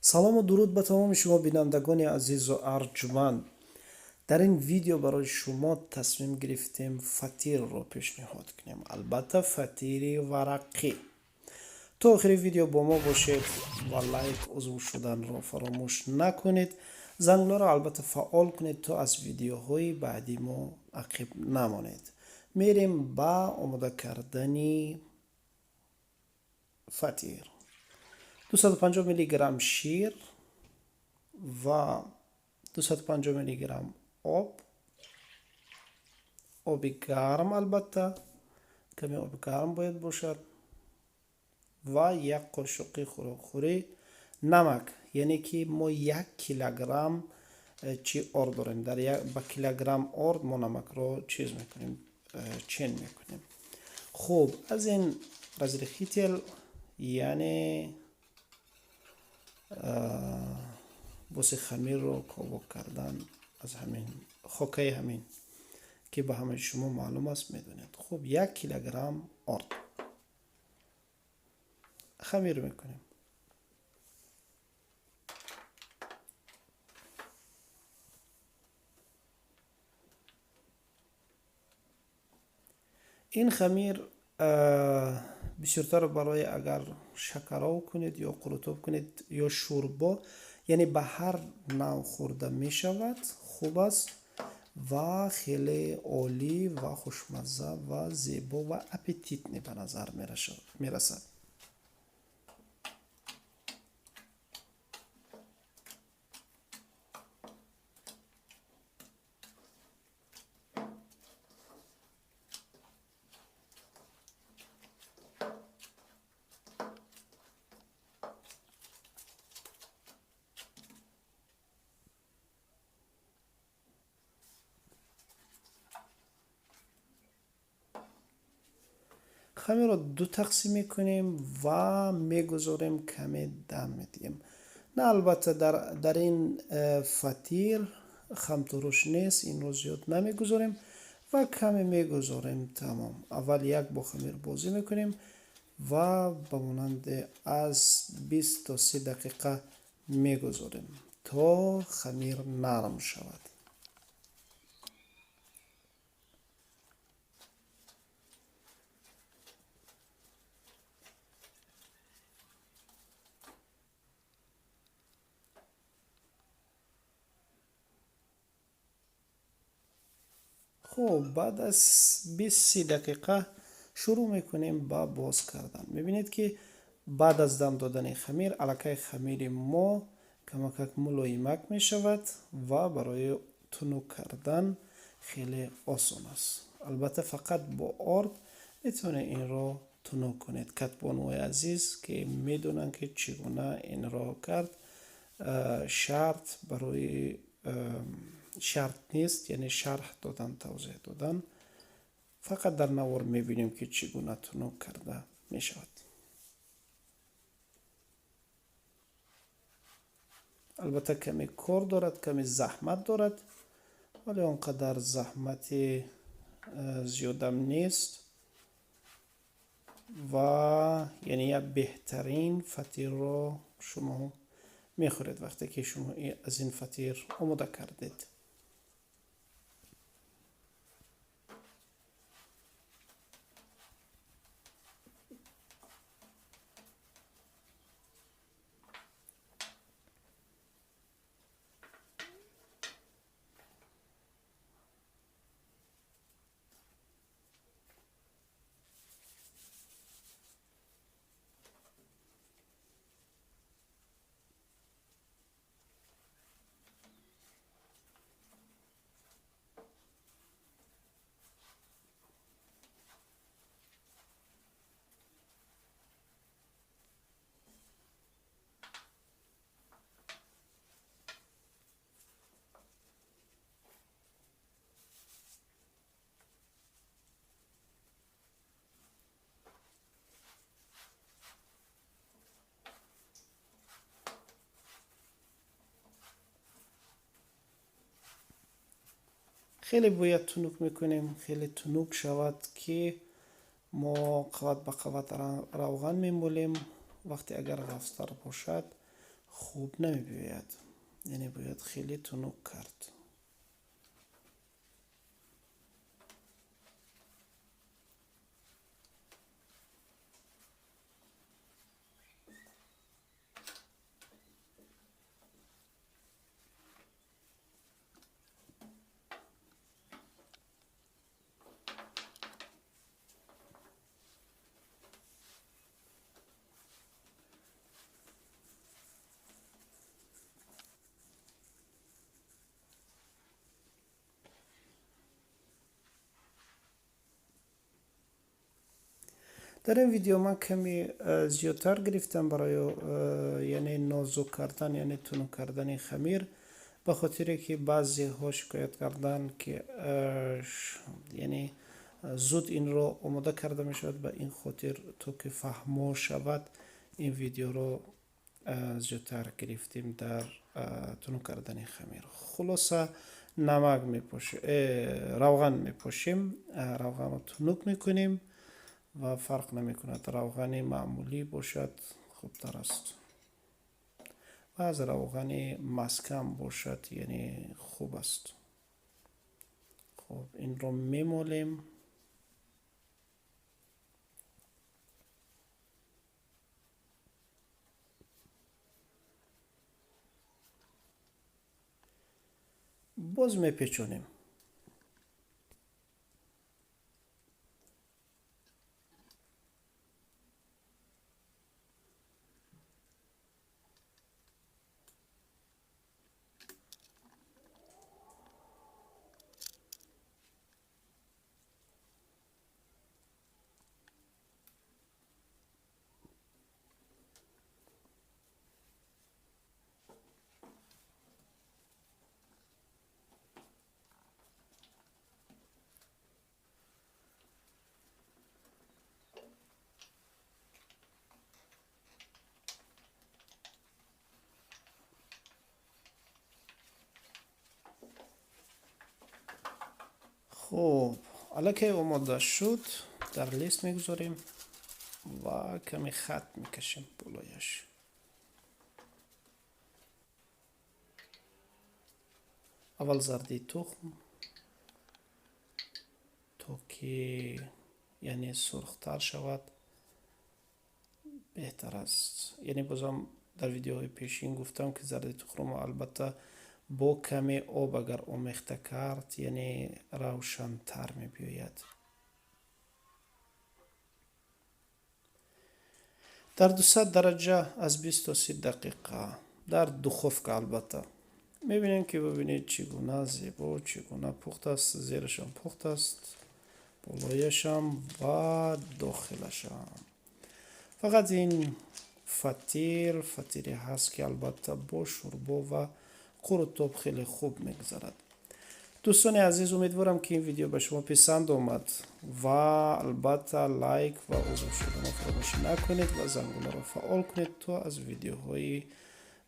سلام و درود به تمام شما بینندگان عزیز و ارجمند. در این ویدیو برای شما تصمیم گرفتیم فطیر رو پیشنهاد کنیم، البته فطیر ورقی. تا آخر ویدیو با ما باشید و لایک عضو شدن رو فراموش نکنید. زنگوله رو البته فعال کنید تا از ویدیوهای بعدی ما عقب نمانید. میریم با آماده کردن فطیر. 250 میلی گرم شیر و 250 میلی گرم آب گرم، البته کمی آب گرم باید باشد، و یک قاشق خوراکخوری نمک. یعنی که ما 1 کیلوگرم آرد داریم، با کیلوگرم آرد ما نمک رو چین میکنیم. خب از این رزرخیتل، یعنی بوس خمیر رو کاوک کردن از همین خاکه همین که به همه شما معلوم است میدونید. خب 1 کیلوگرم آرد خمیر میکنیم. این خمیر بسیارتر برای اگر شکراو کنید یا قروتوب کنید یا شوربا، یعنی به هر نوع خورده می شود، خوب است و خیلی عالی و خوشمزه و زیبا و اپتیتنی به نظر می رسد. خمیر رو 2 تقسیم میکنیم و میگذاریم کمی دم میدیم. نه البته در این فطیر خم ترش نیست، این رو زیاد نمیگذاریم و کمی میگذاریم. تمام. اول یک با خمیر بازی میکنیم و به مانند از 20 تا 30 دقیقه میگذاریم تا خمیر نرم شود. خب بعد از 20-30 دقیقه شروع میکنیم با باز کردن. میبینید که بعد از دم دادن خمیر الکه خمیر ما کمک ملایمک میشود و برای تنو کردن خیلی آسان است. البته فقط با آرد میتونه این را تنو کنید. کتبانوی عزیز که میدونن که چگونه این را کرد، شرط نیست، یعنی شرح دادن، توضیح دادن. فقط در نوار میبینیم که چگونه تنو کرده میشود. البته کمی کار دارد، کمی زحمت دارد، ولی آنقدر زحمت زیادم نیست و یعنی یک بهترین فطیر رو شما میخورید وقتی که شما از این فطیر آماده کردید. خیلی باید تنوک میکنیم، خیلی تنوک شود که ما قوت به قوت روغن میمولیم. وقتی اگر غفصتر باشد خوب نمی بیاید، یعنی باید خیلی تنوک کرد. در این ویدیو من کمی زیادتر گرفتم برای یعنی نازک کردن، یعنی تنوک کردن خمیر، به خاطر که بعضی ها شکایت کردن که یعنی زود این رو آماده کرده می شود. به این خاطر تو که فهمو شود این ویدیو رو زیادتر گرفتیم در تنوک کردن خمیر. خلاصه نمک می پوشیم، روغن می پوشیم، روغن رو تنوک می کنیم و فرق نمی کند. روغن معمولی باشد خوبتر است و از روغن مسکم باشد یعنی خوب است. خب این رو میمالیم. باز میپیچونیم. خب حالا که آماده شد در لیست میگذاریم و کمی خط میکشیم بالایش. اول زردی تخم تا که یعنی سرختر شود بهتر است. یعنی بازم در ویدیوهای پیشین گفتم که زردی تخم رو البته با کمی آب اگر آمیخته کرد یعنی روشن‌تر می بیاید. در 200 درجه از 20 تا 30 دقیقه در دخفک البته میبینیم که ببینید چگونه زیبا چگونه پخته است. زیرشم پخته است، بالایشم و داخلشم. فقط این فطیری هست که البته با شوربا و قرطاب خیلی خوب میگذرد. دوستان عزیز امیدوارم که این ویدیو به شما پسند آمد و البته لایک و عضو شدن فراموش نکنید و زنگوله را فعال کنید تا از ویدیوهای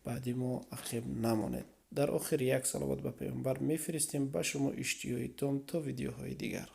بعدی ما عقب نمانید. در آخر یک صلوات به پیامبر میفرستیم به شما اشتیاقتان تا ویدیوهای دیگر.